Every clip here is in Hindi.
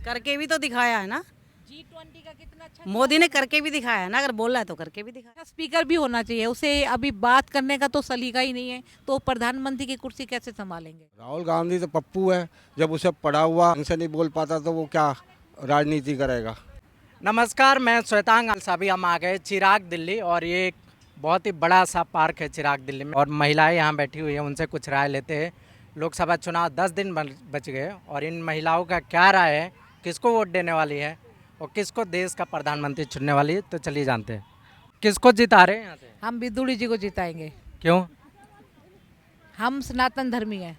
करके भी तो दिखाया है ना, G20 का कितना अच्छा मोदी ने करके भी दिखाया है ना, अगर बोला है तो करके भी दिखाया। स्पीकर भी होना चाहिए, उसे अभी बात करने का तो सलीका ही नहीं है, तो प्रधानमंत्री की कुर्सी कैसे संभालेंगे? राहुल गांधी तो पप्पू है, जब उसे पढ़ा हुआ ढंग से नहीं बोल पाता तो वो क्या राजनीति करेगा। नमस्कार, मैं श्वेतांग अभी हम आ गए चिराग दिल्ली और ये एक बहुत ही बड़ा सा पार्क है चिराग दिल्ली में और महिलाएं यहाँ बैठी हुई हैं, उनसे कुछ राय लेते हैं। लोकसभा चुनाव 10 दिन बच गए और इन महिलाओं का क्या राय है, किसको वोट देने वाली है और किसको देश का प्रधानमंत्री चुनने वाली है, तो चलिए जानते हैं। किसको जिता रहे हैं यहाँ से? हम बिदुड़ी जी को जिताएंगे। क्यों? हम सनातन धर्मी हैं,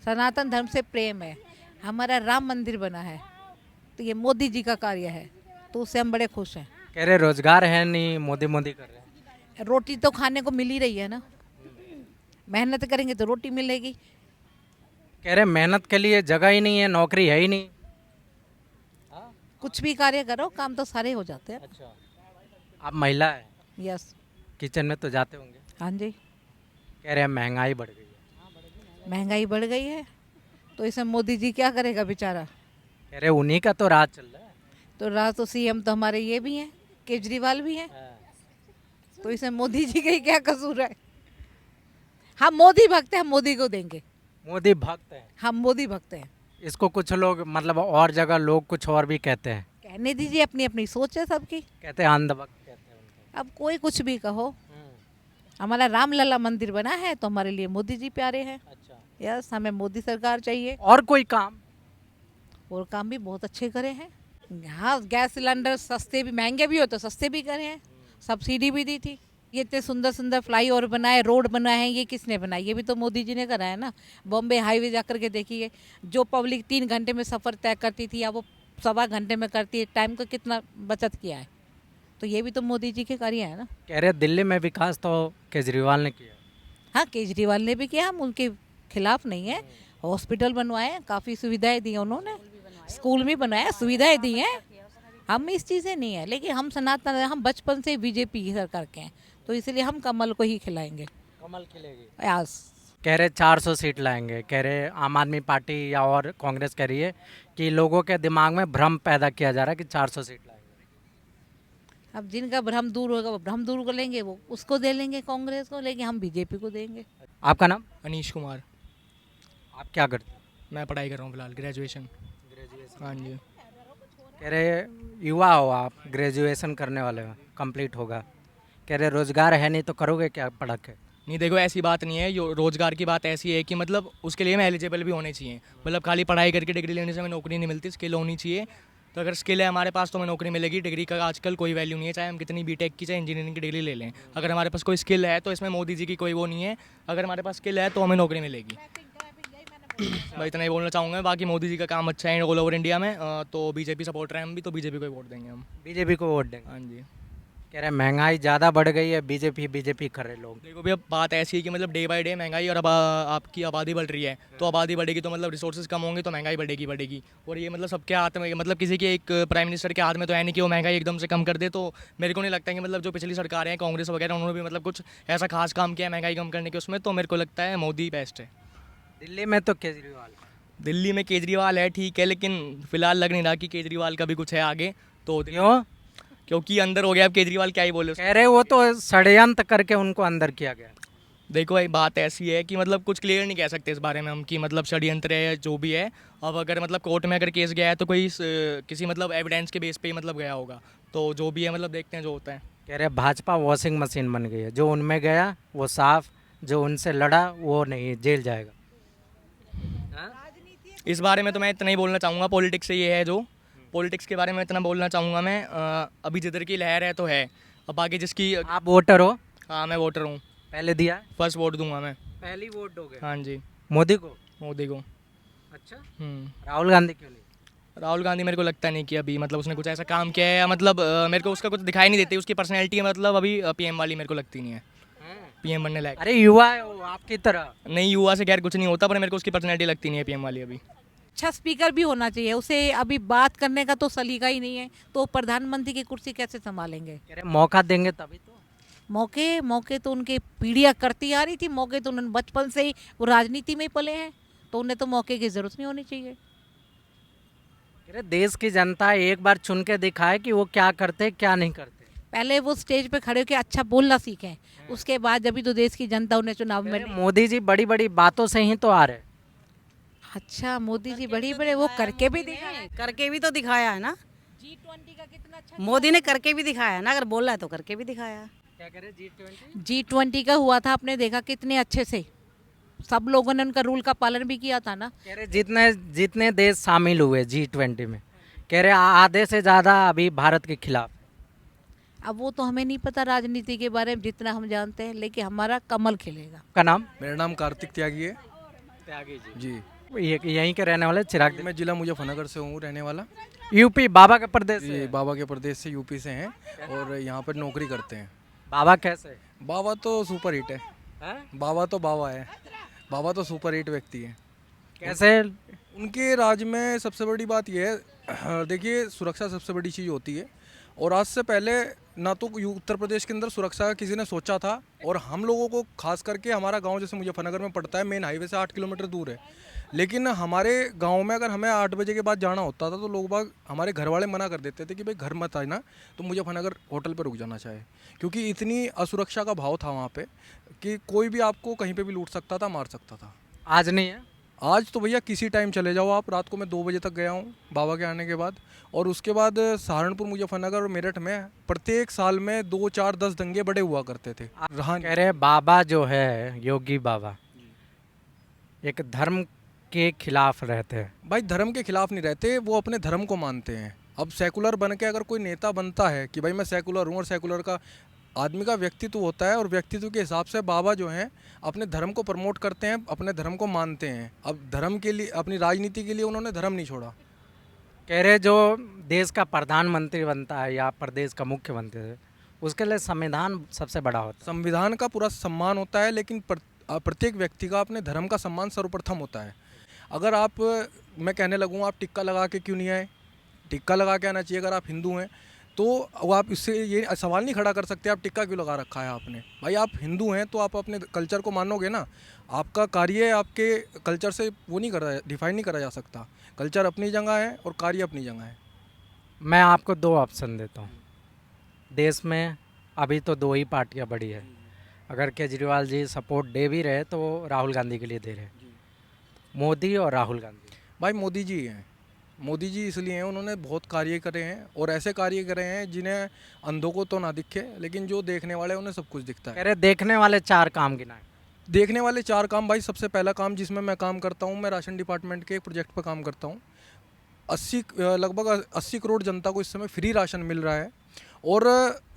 सनातन धर्म से प्रेम है, हमारा राम मंदिर बना है, तो ये मोदी जी का कार्य है, तो उससे हम बड़े खुश हैं। कह रहे रोजगार है नहीं, मोदी मोदी कर रहे हैं। रोटी तो खाने को मिल ही रही है ना, मेहनत करेंगे तो रोटी मिलेगी। कह रहे मेहनत के लिए जगह ही नहीं है, नौकरी है ही नहीं। कुछ भी कार्य करो, काम तो सारे हो जाते हैं। अच्छा, आप महिला है, यस। किचन में तो जाते होंगे। हाँ जी। कह रहे हैं महंगाई बढ़ गई है। महंगाई बढ़ गई है तो इसमें मोदी जी क्या करेगा बेचारा? कह रहे उन्हीं का तो राज चल रहा है। तो राज तो सीएम तो हमारे ये भी हैं, केजरीवाल भी हैं, तो इसमें मोदी जी का ही क्या कसूर है? हम मोदी भक्त हैं, हम मोदी को देंगे। मोदी भक्त है। हम मोदी भक्त हैं। इसको कुछ लोग मतलब और जगह लोग कुछ और भी कहते हैं। कहने दीजिए, अपनी अपनी सोच है सबकी। कहते हैं अंधभक्त कहते हैं उनको। अब कोई कुछ भी कहो, हमारा रामलला मंदिर बना है तो हमारे लिए मोदी जी प्यारे हैं। अच्छा, यस, हमें मोदी सरकार चाहिए। और कोई काम? और काम भी बहुत अच्छे करे हैं। हाँ, गैस सिलेंडर सस्ते भी, महंगे भी हो तो सस्ते भी करे हैं, सब्सिडी भी दी थी। ये इतने सुंदर सुंदर फ्लाईओवर बनाए, रोड बनाए हैं, ये किसने बनाए? ये भी तो मोदी जी ने कराया ना। बॉम्बे हाईवे जा कर के देखिए, जो पब्लिक 3 घंटे में सफ़र तय करती थी, अब वो 1.25 घंटे में करती है। टाइम का कितना बचत किया है, तो ये भी तो मोदी जी के कार्य है ना। कह रहे दिल्ली में विकास तो केजरीवाल ने किया। हाँ, केजरीवाल ने भी किया, हम उनके खिलाफ नहीं है। हॉस्पिटल बनवाए, काफ़ी सुविधाएं दी उन्होंने, स्कूल भी बनाया, सुविधाएं दी हैं। हम इस चीज़ें नहीं है, लेकिन हम सनातन, हम बचपन से बीजेपी की सरकार के हैं, तो इसलिए हम कमल को ही खिलाएंगे। कमल खिलेगी। यस। कह रहे 400 सीट लाएंगे। कह रहे आम आदमी पार्टी या और कांग्रेस कह रही है कि लोगों के दिमाग में भ्रम पैदा किया जा रहा है कि 400 सीट लाएंगे। अब जिनका भ्रम दूर होगा वो भ्रम दूर कर लेंगे, वो उसको दे लेंगे कांग्रेस को, लेकिन हम बीजेपी को देंगे। आपका नाम? अनीश कुमार। आप क्या करते हैं? मैं पढ़ाई कर रहा हूँ फिलहाल, ग्रेजुएशन। हाँ जी। कह रहे युवा हो आप, ग्रेजुएशन करने वाले हो, कंप्लीट होगा। कह रहे रोजगार है नहीं तो करोगे क्या पढ़ के? नहीं, देखो ऐसी बात नहीं है, रोज़गार की बात ऐसी है कि मतलब उसके लिए हमें एलिजिबल भी होने चाहिए। मतलब खाली पढ़ाई करके डिग्री लेने से हमें नौकरी नहीं मिलती, स्किल होनी चाहिए। तो अगर स्किल है हमारे पास तो हमें नौकरी मिलेगी। डिग्री का आजकल कोई वैल्यू नहीं है, चाहे हम कितनी बीटेक की, चाहे इंजीनियरिंग की डिग्री ले लें। अगर हमारे पास कोई स्किल है तो इसमें मोदी जी की कोई वो नहीं है। अगर हमारे पास स्किल है तो हमें नौकरी मिलेगी। भाई इतना ही बोलना चाहूँगा। बाकी मोदी जी का काम अच्छा है ऑल ओवर इंडिया में, तो बीजेपी सपोर्टर हैं हम भी, तो बीजेपी को ही वोट देंगे हम। बीजेपी को वोट देंगे। हाँ जी। कह रहे महंगाई ज़्यादा बढ़ गई है, बीजेपी कर रहे लोग। देखो भैया, बात ऐसी है कि मतलब डे बाय डे महंगाई और अब आपकी आबादी बढ़ रही है, तो आबादी बढ़ेगी तो मतलब रिसोर्सेज कम होंगे तो महंगाई बढ़ेगी। और ये मतलब सबके हाथ में, मतलब किसी के एक प्राइम मिनिस्टर के हाथ में तो है नहीं कि वो महंगाई एकदम से कम कर दे। तो मेरे को नहीं लगता कि मतलब जो पिछली सरकारें हैं कांग्रेस वगैरह, उन्होंने भी मतलब कुछ ऐसा खास काम किया है महंगाई कम करने के उसमें। तो मेरे को लगता है मोदी बेस्ट है। दिल्ली में तो केजरीवाल। दिल्ली में केजरीवाल है, ठीक है, लेकिन फिलहाल लग नहीं रहा कि केजरीवाल का भी कुछ है आगे। तो क्यों? क्योंकि अंदर हो गया, अब केजरीवाल क्या ही बोले। कह रहे वो तो षड्यंत्र करके उनको अंदर किया गया। देखो एक बात ऐसी है कि मतलब कुछ क्लियर नहीं कह सकते इस बारे में हम कि मतलब षड्यंत्र है या जो भी है। अब अगर मतलब कोर्ट में अगर केस गया है तो कोई किसी मतलब एविडेंस के बेस पे ही मतलब गया होगा। तो जो भी है मतलब देखते हैं जो होता है। कह रहे भाजपा वॉशिंग मशीन बन गई है, जो उनमें गया वो साफ, जो उनसे लड़ा वो नहीं, जेल जाएगा। इस बारे में तो मैं इतना ही बोलना चाहूँगा, पॉलिटिक्स से ये है जो पॉलिटिक्स के बारे में इतना बोलना चाहूँगा मैं। अभी जिधर की लहर है तो है, अब आगे जिसकी। आप वोटर हो? हाँ, मैं वोटर हूँ। पहले दिया? फर्स्ट वोट दूंगा मैं। पहली वोट दोगे? हाँ जी। मोदी को? मोदी को। अच्छा। राहुल गांधी क्यों नहीं? राहुल गांधी मेरे को लगता नहीं कि अभी मतलब उसने कुछ ऐसा काम किया है, या मतलब मेरे को उसका कुछ दिखाई नहीं देती। उसकी पर्सनैलिटी है मतलब अभी पीएम वाली मेरे को लगती नहीं है, पीएम बनने लायक। अरे युवा है वो आपकी तरह। नहीं, युवा से खैर कुछ नहीं होता, पर मेरे को उसकी पर्सनैलिटी लगती नहीं है पीएम वाली अभी। अच्छा स्पीकर भी होना चाहिए, उसे अभी बात करने का तो सलीका ही नहीं है, तो प्रधानमंत्री की कुर्सी कैसे संभालेंगे? कह रहे मौका देंगे तभी तो। मौके तो उनके पीढ़ियाँ करती आ रही थी, मौके तो उन्होंने बचपन से ही, वो राजनीति में ही पले हैं, तो उन्हें तो मौके की ज़रूरत नहीं होनी चाहिए। अरे देश की जनता एक बार चुन के दिखाए कि वो क्या करते क्या नहीं करते। पहले वो स्टेज पे खड़े होकर अच्छा बोलना सीखें, उसके बाद जब भी तो देश की जनता उन्हें चुनाव में। अरे मोदी जी बड़ी बड़ी बातों से ही तो आ रहे। अच्छा, मोदी जी बड़ी बड़े वो करके भी दिखाए। करके भी तो दिखाया है ना। G20 का कितना अच्छा। मोदी ने करके भी दिखाया है ना, अगर बोला है तो करके भी दिखाया। क्या करे G20? G20 का हुआ था, आपने देखा कितने अच्छे से सब लोगों ने उनका रूल का पालन भी किया था ना। कह रहे जितने जितने देश शामिल हुए G20 में, कह रहे आधे से ज़्यादा अभी भारत के खिलाफ। अब वो तो हमें नहीं पता राजनीति के बारे में, जितना हम जानते हैं, लेकिन हमारा कमल खिलेगा। का नाम? मेरा नाम कार्तिक त्यागी है त्यागी जी। यहीं के रहने वाले चिराग दिल्ली। मैं जिला मुजफ्फरनगर से हूँ रहने वाला। यूपी बाबा के प्रदेश ये से। बाबा के प्रदेश से यूपी से हैं और यहाँ पर नौकरी करते हैं। बाबा कैसे बाबा तो सुपर हिट है। हैं? बाबा तो बाबा है। बाबा तो सुपर हिट व्यक्ति है। कैसे? उनके राज में सबसे बड़ी बात यह है, देखिए सुरक्षा सबसे बड़ी चीज़ होती है और आज से पहले ना तो उत्तर प्रदेश के अंदर सुरक्षा का किसी ने सोचा था और हम लोगों को खास करके हमारा गांव जैसे मुजफ्फरनगर में पड़ता है, मेन हाईवे से 8 किलोमीटर दूर है, लेकिन हमारे गांव में अगर हमें 8 बजे के बाद जाना होता था तो लोग बाग हमारे घर वाले मना कर देते थे कि भाई घर मत आना, तो मुजफ्फरनगर होटल पर रुक जाना चाहे, क्योंकि इतनी असुरक्षा का भाव था वहाँ पे कि कोई भी आपको कहीं पे भी लूट सकता था, मार सकता था। आज नहीं है? आज तो भैया किसी टाइम चले जाओ आप। रात को मैं 2 बजे तक गया हूँ बाबा के आने के बाद, और उसके बाद सहारनपुर, मुजफ्फरनगर और मेरठ में प्रत्येक साल में 2, 4, 10 दंगे बड़े हुआ करते थे। रहा कह रहे बाबा जो है योगी बाबा एक धर्म के खिलाफ रहते हैं। भाई धर्म के खिलाफ नहीं रहते, वो अपने धर्म को मानते हैं। अब सेकुलर बन के अगर कोई नेता बनता है कि भाई मैं सेकुलर हूँ, और सेकुलर का आदमी का व्यक्तित्व होता है और व्यक्तित्व के हिसाब से बाबा जो हैं अपने धर्म को प्रमोट करते हैं, अपने धर्म को मानते हैं। अब धर्म के लिए, अपनी राजनीति के लिए उन्होंने धर्म नहीं छोड़ा। कह रहे जो देश का प्रधानमंत्री बनता है या प्रदेश का मुख्यमंत्री, उसके लिए संविधान सबसे बड़ा होता है। संविधान का पूरा सम्मान होता है, लेकिन प्रत्येक व्यक्ति का अपने धर्म का सम्मान सर्वप्रथम होता है। अगर आप, मैं कहने लगूँ आप टिक्का लगा के क्यों नहीं आए, टिक्का लगा के आना चाहिए। अगर आप हिंदू हैं तो आप इससे ये सवाल नहीं खड़ा कर सकते आप टिक्का क्यों लगा रखा है आपने। भाई आप हिंदू हैं तो आप अपने कल्चर को मानोगे ना। आपका कार्य आपके कल्चर से वो नहीं करा, डिफाइन नहीं करा जा सकता। कल्चर अपनी जगह है और कार्य अपनी जगह है। मैं आपको 2 ऑप्शन देता हूँ। देश में अभी तो 2 ही पार्टियाँ बड़ी है। अगर केजरीवाल जी सपोर्ट दे भी रहे तो वो राहुल गांधी के लिए दे रहे, मोदी और राहुल गांधी। भाई मोदी जी हैं, मोदी जी इसलिए हैं उन्होंने बहुत कार्य करे हैं, और ऐसे कार्य करे हैं जिन्हें अंधों को तो ना दिखे, लेकिन जो देखने वाले हैं उन्हें सब कुछ दिखता कह है। रहे देखने वाले 4 काम गिनाए। देखने वाले 4 काम, भाई सबसे पहला काम जिसमें मैं काम करता हूँ, मैं राशन डिपार्टमेंट के एक प्रोजेक्ट पर काम करता हूँ। लगभग 80 करोड़ जनता को इस समय फ्री राशन मिल रहा है। और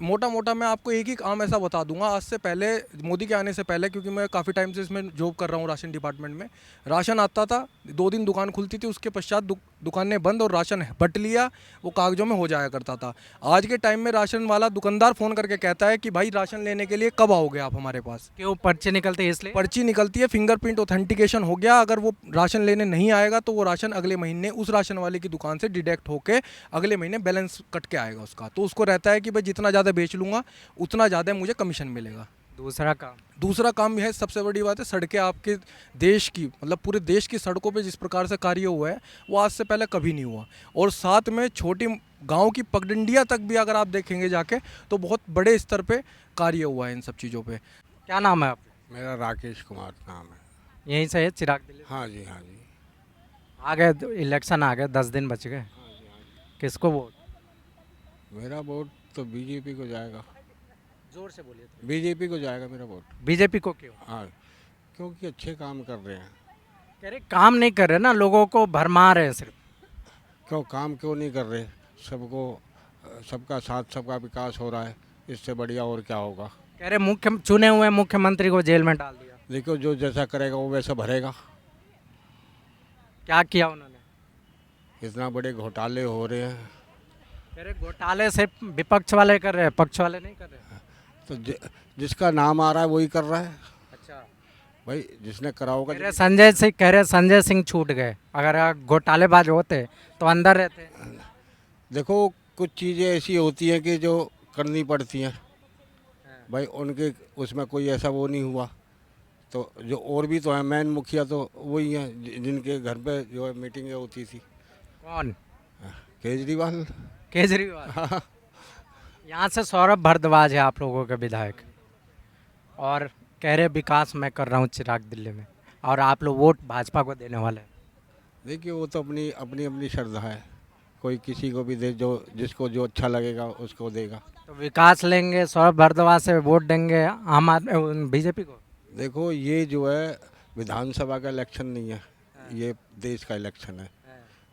मोटा मोटा मैं आपको एक ही काम ऐसा बता दूंगा, आज से पहले, मोदी के आने से पहले, क्योंकि मैं काफ़ी टाइम से इसमें जॉब कर रहा हूँ राशन डिपार्टमेंट में। राशन आता था, 2 दिन दुकान खुलती थी, उसके पश्चात दुकानें बंद और राशन बट लिया, वो कागजों में हो जाया करता था। आज के टाइम में राशन वाला दुकानदार फ़ोन करके कहता है कि भाई राशन लेने के लिए कब आओगे आप हमारे पास। क्यों? पर्ची निकलती है इसलिए। पर्ची निकलती है, फिंगरप्रिंट ऑथेंटिकेशन हो गया। अगर वो राशन लेने नहीं आएगा तो वो राशन अगले महीने उस राशन वाले की दुकान से डिडक्ट होकर अगले महीने बैलेंस कट के आएगा उसका। तो उसको रहता है कि भाई जितना ज़्यादा बेच लूँगा उतना ज़्यादा मुझे कमीशन मिलेगा। दूसरा काम यह है, सबसे बड़ी बात है, सड़कें आपके देश की, मतलब पूरे देश की सड़कों पे जिस प्रकार से कार्य हुआ है वो आज से पहले कभी नहीं हुआ। और साथ में छोटी गांव की पगडंडियां तक भी अगर आप देखेंगे जाके तो बहुत बड़े स्तर पे कार्य हुआ है इन सब चीज़ों पे। क्या नाम है आपका? मेरा राकेश कुमार नाम है। यहीं से है चिराग दिल्ली? हाँ जी, हाँ जी। आ गए इलेक्शन, आ गए, 10 दिन बच गए। किसको वोट? मेरा वोट तो बीजेपी को जाएगा। जोर से बोलिए। बीजेपी को जाएगा मेरा वोट। बीजेपी को क्यों? हाँ, क्योंकि अच्छे काम कर रहे हैं। कह रहे काम नहीं कर रहे ना, लोगों को भरमा रहे हैं सिर्फ। क्यों काम क्यों नहीं कर रहे? सबको, सबका साथ, सबका विकास हो रहा है, इससे बढ़िया और क्या होगा। कह रहे चुने हुए मुख्यमंत्री को जेल में डाल दिया। देखो जो जैसा करेगा वो वैसा भरेगा। क्या किया उन्होंने? इतना बड़े घोटाले हो रहे हैं। कह रहे घोटाले सिर्फ विपक्ष वाले कर रहे हैं, पक्ष वाले नहीं कर रहे। तो जिसका नाम आ रहा है वही कर रहा है। अच्छा। भाई जिसने करा होगा। कह रहे संजय सिंह छूट गए, अगर घोटालेबाज होते तो अंदर रहते। देखो कुछ चीज़ें ऐसी होती हैं कि जो करनी पड़ती हैं, भाई उनके उसमें कोई ऐसा वो नहीं हुआ। तो जो और भी तो है, मेन मुखिया तो वही हैं जिनके घर पे जो है मीटिंगें होती थी। कौन? केजरीवाल। केजरीवाल। यहाँ से सौरभ भारद्वाज है आप लोगों के विधायक, और कह रहे विकास मैं कर रहा हूँ चिराग दिल्ली में, और आप लोग वोट भाजपा को देने वाले हैं। देखिए वो तो अपनी अपनी अपनी श्रद्धा है, कोई किसी को भी दे, जो जिसको जो अच्छा लगेगा उसको देगा। तो विकास लेंगे, सौरभ भारद्वाज से वोट देंगे आम आदमी बीजेपी को। देखो ये जो है विधानसभा का इलेक्शन नहीं है, ये देश का इलेक्शन है।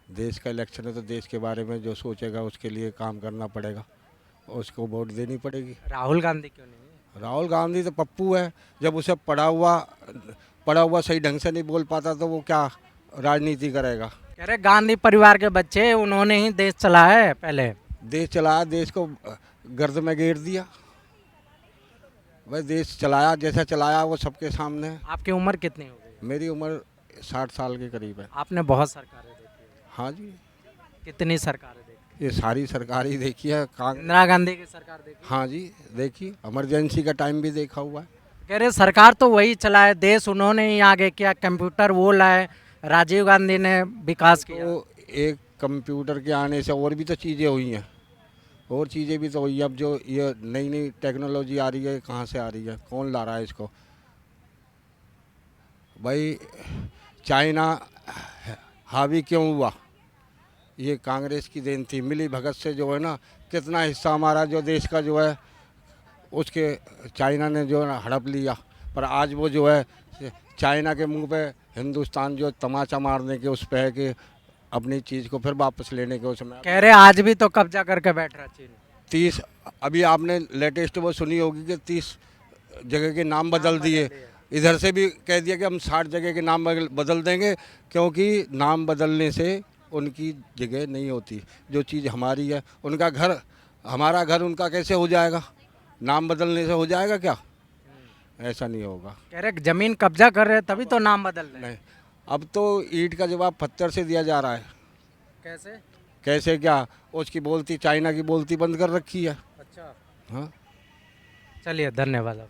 देश का इलेक्शन है तो देश के बारे में जो सोचेगा उसके लिए काम करना पड़ेगा, उसको वोट देनी पड़ेगी। राहुल गांधी क्यों नहीं? राहुल गांधी तो पप्पू है, जब उसे पढ़ा हुआ सही ढंग से नहीं बोल पाता तो वो क्या राजनीति करेगा। कह रहे गांधी परिवार के बच्चे, उन्होंने ही देश चलाया है पहले। देश चलाया, देश को गर्द में घेर दिया। भाई देश चलाया, जैसा चलाया वो सबके सामने है। आपकी उम्र कितनी हो गई? मेरी उम्र 60 साल के करीब है। आपने बहुत सरकारें देखी है। हाँ जी, कितनी सरकारें देखी? ये सारी सरकार ही देखी है। इंदिरा गांधी की सरकार देखी? हाँ जी देखी, इमरजेंसी का टाइम भी देखा हुआ है। कह रहे सरकार तो वही चलाए, देश उन्होंने ही आगे किया, कंप्यूटर वो लाए, राजीव गांधी ने विकास किया। तो एक कंप्यूटर के आने से और भी तो चीज़ें हुई हैं, और चीज़ें भी तो हुई हैं। अब जो ये नई नई टेक्नोलॉजी आ रही है, कहाँ से आ रही है, कौन ला रहा है इसको? भाई चाइना हावी क्यों हुआ? ये कांग्रेस की देन थी। मिली भगत से जो है ना, कितना हिस्सा हमारा जो देश का जो है उसके चाइना ने जो है ना हड़प लिया। पर आज वो जो है चाइना के मुंह पे हिंदुस्तान जो तमाचा मारने के उस पे है कि अपनी चीज़ को फिर वापस लेने के उसमें। कह रहे आज भी तो कब्जा करके बैठ रहा चीन। 30 अभी आपने लेटेस्ट वो सुनी होगी कि 30 जगह के नाम बदल दिए। इधर से भी कह दिया कि हम 60 जगह के नाम बदल देंगे, क्योंकि नाम बदलने से उनकी जगह नहीं होती। जो चीज़ हमारी है, उनका घर हमारा घर उनका कैसे हो जाएगा? नाम बदलने से हो जाएगा क्या? ऐसा नहीं होगा। कह रहे जमीन कब्जा कर रहे तभी तो नाम बदल रहे। नहीं, अब तो ईंट का जवाब पत्थर से दिया जा रहा है। कैसे? कैसे क्या? उसकी बोलती, चाइना की बोलती बंद कर रखी है। अच्छा, हाँ। चलिए धन्यवाद।